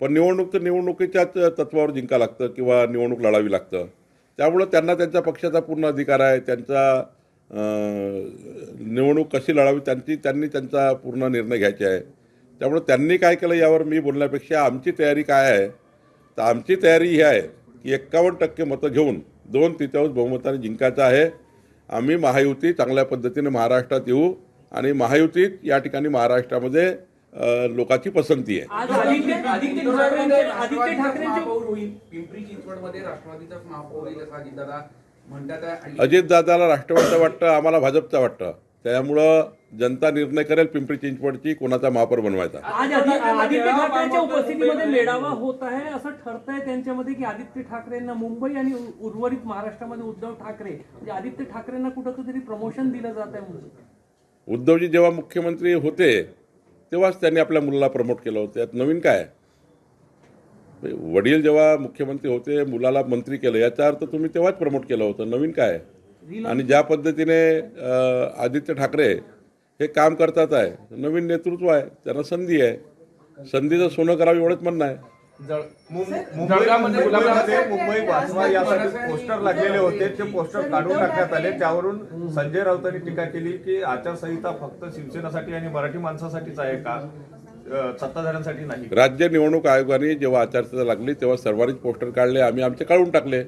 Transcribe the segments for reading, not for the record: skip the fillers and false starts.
पण निवडणुकीच्याच तत्वावर जिंका लागतं किंवा निवडणूक लढावी लागतं. त्यामुळं त्यांना त्यांच्या पक्षाचा पूर्ण अधिकार आहे. त्यांचा निवडणूक कशी लढावी त्यांनी त्यांचा पूर्ण निर्णय घ्यायचे आहे. त्यामुळं त्यांनी काय केलं यावर मी बोलण्यापेक्षा आमची तयारी काय आहे, तर आमची तयारी ही आहे की 51% मतं घेऊन 2/3 बहुमताने जिंकायचं आहे. आम्ही महायुती चांगल्या पद्धतीने महाराष्ट्रात येऊ आणि महायुतीत या ठिकाणी महाराष्ट्रामध्ये लोकांची पसंती आहे. पिंपरी चिंचवडमध्ये राष्ट्रवादीचाच महापौर होईल असं अजितदादा म्हणतात. अजितदादाला राष्ट्रवादीचं वाटतं, आम्हाला भाजपचं वाटतं. त्यामुळं जनता निर्णय करेल पिंपरी चिंचवडची कोणाचा महापौर बनवायचा. आज आदित्य ठाकरेंच्या उपस्थितीमध्ये मेळावा होत आहे असं ठरतंय त्यांच्यामध्ये की आदित्य ठाकरेंना मुंबई आणि उर्वरित महाराष्ट्रामध्ये उद्धव ठाकरे म्हणजे आदित्य ठाकरेंना कुठंतरी प्रमोशन दिलं जात आहे म्हणून. उद्धवजी जेव्हा मुख्यमंत्री होते तेव्हाच त्यांनी आपल्या मुलाला प्रमोट केलं होतं. त्यात नवीन काय? वडील जेव्हा मुख्यमंत्री होते मुलाला मंत्री केलं याचा अर्थ तुम्ही तेव्हाच प्रमोट केलं होतं. नवीन काय? आणि ज्या पद्धतीने आदित्य ठाकरे हे काम करतात आहे, नवीन नेतृत्व आहे, त्यांना संधी आहे. संधीचं सोनं करावं एवढंच म्हणणं आहे. मुंबई वाचवा यासाठी पोस्टर लागलेले होते, ते पोस्टर काढून टाकण्यात आले. त्यावरून संजय राऊतांनी टीका केली की आचारसंहिता फक्त शिवसेनेसाठी आणि मराठी माणसासाठीच आहे का, सत्ताधाऱ्यांसाठी नाही. राज्य निवडणूक आयोगाने जेव्हा आचारसंहिता लागली तेव्हा सर्वांनीच पोस्टर काढले, आम्ही आमचे काढून टाकले.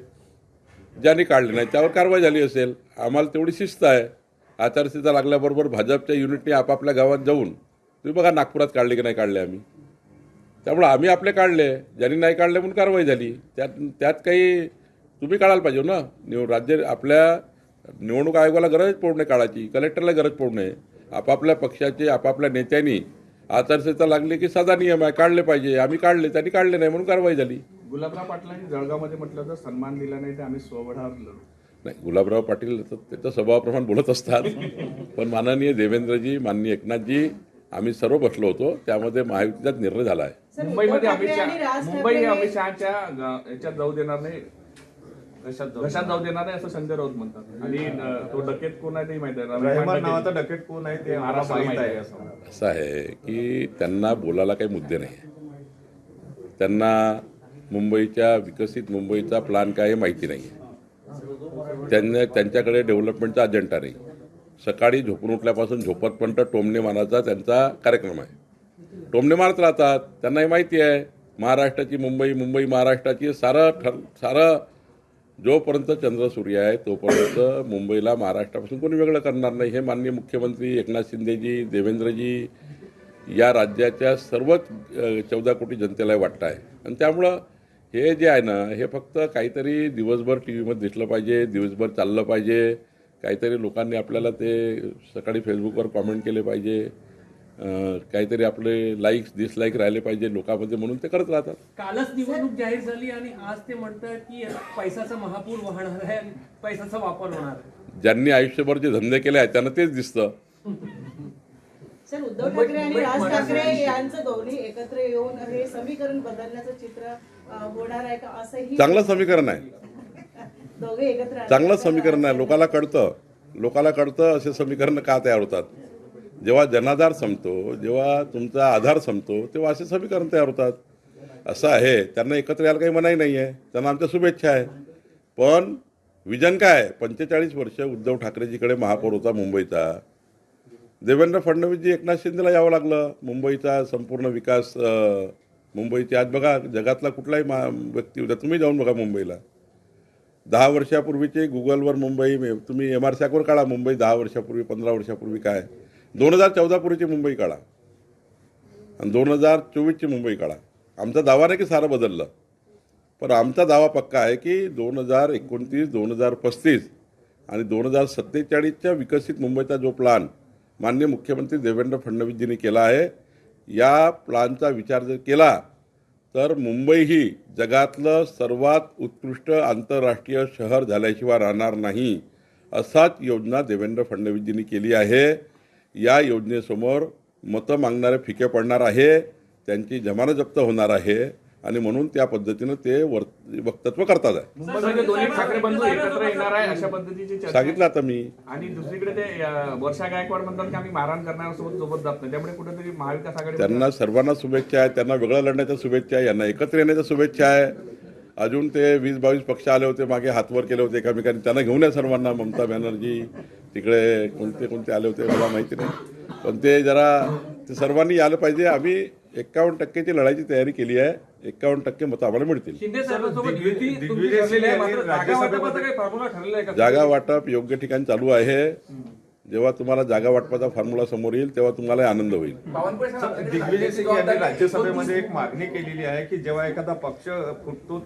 ज्यांनी काढले नाही त्यावर कारवाई झाली असेल. आम्हाला तेवढी शिस्त आहे. आचारसंहिता लागल्याबरोबर भाजपच्या युनिटने आपापल्या गावात जाऊन तुम्ही बघा नागपुरात काढले की नाही काढले आम्ही. त्यामुळे आम्ही आपले काढले, ज्यांनी नाही काढले म्हणून कारवाई झाली. त्यात काही तुम्ही काढायला पाहिजे ना. राज्य आपल्या निवडणूक आयोगाला गरज पडू नये काढायची, कलेक्टरला गरज पडू नये. आपापल्या पक्षाचे आपापल्या नेत्यांनी आचारसंहिता लागली की साधा नियम आहे, काढले पाहिजे. आम्ही काढले, त्यांनी काढले नाही म्हणून कारवाई झाली. गुलाबराव पाटलांनी जळगावमध्ये म्हटलं तर सन्मान दिला नाही, ते आम्ही स्वबळावर लढू. नाही, गुलाबराव पाटील त्याच्या स्वभावाप्रमाणे बोलत असतात. पण माननीय देवेंद्रजी, माननीय एकनाथजी, आम्ही सर्व बसलो होतो, त्यामध्ये महायुतीचाच निर्णय झाला आहे. मुंबई अमित शहाच्या याच्यात जाऊ देणार नाही, घशात जाऊ देणार नाही असं संजय राऊत म्हणतात. आणि तो डकेत कोण आहे ते माहिती आहे, रहमान नावाचा डकेत कोण आहे ते आम्हाला माहित आहे. असं आहे की त्यांना बोलायला काही मुद्दे नाही. त्यांना मुंबईच्या विकसित मुंबईचा प्लॅन काय हे माहिती नाही. त्यांच्याकडे डेव्हलपमेंटचा अजेंडा नाही. सकाळी झोपून उठल्यापासून झोपतपर्यंत टोमणे मारायचा त्यांचा कार्यक्रम आहे. टोमणे मारत राहतात. त्यांनाही माहिती आहे महाराष्ट्राची मुंबई महाराष्ट्राची सारं जोपर्यंत चंद्र सूर्य आहे तोपर्यंत मुंबईला महाराष्ट्रापासून कोणी वेगळं करणार नाही. हे माननीय मुख्यमंत्री एकनाथ शिंदेजी, देवेंद्रजी, या राज्याच्या सर्वच 14 कोटी जनतेला वाटतं आहे. आणि त्यामुळं हे जे आहे ना, हे फक्त काहीतरी दिवसभर टी व्हीमध्ये दिसलं पाहिजे, दिवसभर चाललं पाहिजे, काहीतरी लोकांनी आपल्याला ते सकाळी फेसबुकवर कॉमेंट केले पाहिजे, काहीतरी आपले लाईक्स डिसलाईक राहिले पाहिजे लोकांमध्ये, म्हणून ते करत राहतात. कालच निवडणूक जाहीर झाली आणि आज ते म्हणतात की पैशाचा महापूर वाहणार आहे आणि पैशाचा वापर होणार आहे. ज्यांनी आयुष्यभर जे धंदे केले आहेत त्यांना तेच दिसतं. सर, उद्धव ठाकरे आणि राज ठाकरे यांचं दोन्ही एकत्र येऊन हे समीकरण बदलण्याचं चित्र होणार आहे का, असंही चांगलं समीकरण आहे. दोघे एकत्र चांगलं समीकरण आहे. लोकाला कळतं असे समीकरण का तयार होतात. जेव्हा जनाधार संपतो, जेव्हा तुमचा आधार संपतो, तेव्हा असे समीकरण तयार होतात. असं आहे. त्यांना एकत्र यायला काही मनाई नाही आहे. त्यांना आमच्या शुभेच्छा आहे. पण विजन काय? 45 वर्ष उद्धव ठाकरेजीकडे महापौर होता मुंबईचा. देवेंद्र फडणवीसजी एकनाथ शिंदेला यावं लागलं. मुंबईचा संपूर्ण विकास, मुंबईची आज बघा जगातला कुठलाही व्यक्ती होता, तुम्ही जाऊन बघा मुंबईला. 10 वर्षापूर्वीचे गुगलवर मुंबई, तुम्ही MRSACवर काढा मुंबई 10 वर्षापूर्वी 15 वर्षापूर्वी काय, 2014 पूर्वीची मुंबई काढा आणि 2024ची मुंबई काढा. आमचा दावा नाही की सारं बदललं, पण आमचा दावा पक्का आहे की 2029, 2035 आणि 2047च्या विकसित मुंबईचा जो प्लॅन माननीय मुख्यमंत्री देवेंद्र फडणवीसजींनी केला आहे, या प्लॅनचा विचार जर केला तर मुंबई ही जगातलं सर्वात उत्कृष्ट आंतरराष्ट्रीय शहर झाल्याशिवाय राहणार नाही. असाच योजना देवेंद्र फडणवीसजींनी केली आहे. या योजनेसमोर मतं मागणारे फिके पडणार आहे, त्यांची जमानत जप्त होणार आहे आणि म्हणून त्या पद्धतीनं ते वक्तव्य करतात आहे. मुंबईमध्ये दोन्ही ठाकरे बंधू एकत्र येणार आहे अशा पद्धतीची चर्चा आहे. सांगितलं आता मी. आणि दुसरीकडे ते वर्षा गायकवाड म्हणतात की आम्ही मारहाण करणाऱ्यांसोबत सोबत जात नाही, त्यामुळे कुठेतरी महाविकास आघाडी त्यांना सर्वांना शुभेच्छा आहे, त्यांना वेगळं लढण्याच्या शुभेच्छा आहे, यांना एकत्र येण्याच्या शुभेच्छा आहे. अजून ते 20-22 पक्ष आले होते, मागे हातवर केले होते एकामेकांनी, त्यांना घेऊन या सर्वांना. ममता बॅनर्जी तिकडे कोणते आले होते मला माहिती नाही, पण ते जरा ते सर्वांनी आलं पाहिजे. आम्ही 51% लढाईची तयारी केली आहे. 51% मतं आम्हाला मिळतील. शिंदे साहेबांसोबत युती तुमची दिग्विजय ठरलेली आहे, सिंग मात्र यांनी जागा वाटपाचा काही फॉर्म्युला ठरलेला आहे का? जागा वाटप योग्य ठिकाणी चालू आहे. जेव्हा तुम्हाला जागा वाटपाचा फॉर्म्युला समोर येईल तेव्हा तुम्हाला आनंद होईल. बावनकुळे साहेब, आपल्याकडे दिग्विजय सिंग राज्याची यांनी जबाबदारी राज्यसभेमध्ये एक मागणी केलेली आहे की जेव्हा एखादा पक्ष फुटतो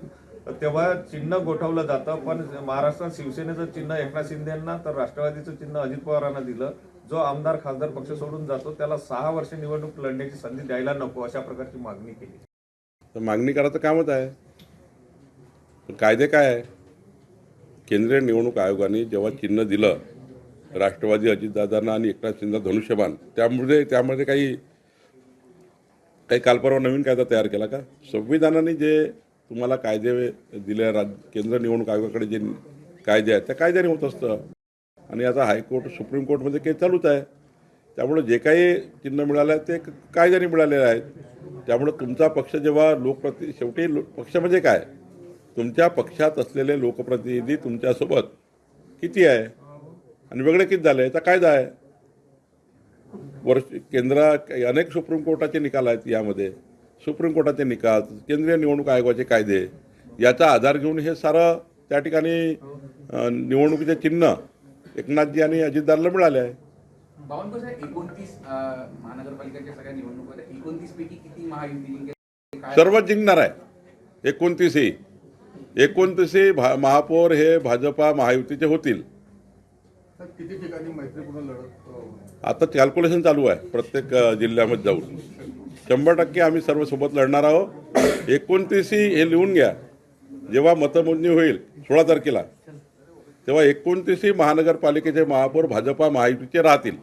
तेव्हा चिन्ह गोठवलं जातं, पण महाराष्ट्रात शिवसेनेचं चिन्ह एकनाथ शिंदेंना तर राष्ट्रवादीचं चिन्ह अजित पवारांना दिलं. जो आमदार खासदार पक्ष सोडून जातो त्याला 6 वर्ष निवडणूक लढण्याची संधी द्यायला नको, अशा प्रकारची मागणी केली. तर मागणी करायचं कामच आहे. पण कायदे काय आहे? केंद्रीय निवडणूक आयोगाने जेव्हा चिन्ह दिलं राष्ट्रवादी अजितदादांना आणि एकनाथ शिंदे धनुष्यबाण, त्यामध्ये काही कालपरवा नवीन कायदा तयार केला का? संविधानाने जे तुम्हाला कायदे दिले, केंद्र निवडणूक आयोगाकडे जे कायदे आहेत त्या कायद्याने होत असतं. आणि आता हायकोर्ट सुप्रीम कोर्टमध्ये केस चालूच आहे. त्यामुळे जे काही चिन्ह मिळालं आहे ते कायद्याने मिळालेले आहेत. त्यामुळे तुमचा पक्ष जेव्हा शेवटी पक्ष म्हणजे काय? तुमच्या पक्षात असलेले लोकप्रतिनिधी तुमच्यासोबत किती आहे आणि वेगळे किती झाले याचा कायदा आहे. अनेक सुप्रीम कोर्टाचे निकाल आहेत. यामध्ये सुप्रीम कोर्टाचे निकाल, केंद्रीय निवडणूक आयोगाचे कायदे याचा आधार घेऊन हे सारं त्या ठिकाणी निवडणुकीचे चिन्ह एकनाथजी आणि अजितदारला मिळाले आहे. बावनकुळे साहेब, 29 महानगरपालिकेच्या सगळ्या निवडणुकीमध्ये 29 पैकी किती महायुती जिंकेल? काय सर्वच जिंकणार आहे. 29 महापौर हे भाजपा महायुतीचे होतील. किती ठिकाणी मैत्रीपूर्ण लढत आता कॅल्क्युलेशन चालू आहे प्रत्येक जिल्ह्यामध्ये जाऊन. 100% आम्ही सर्व सोबत लढणार आहोत. 29 हे लिहून घ्या. जेव्हा मतमोजणी होईल 16 तारखेला तेव्हा 29 महानगरपालिकेचे महापौर भाजपा महायुतीचे राहतील.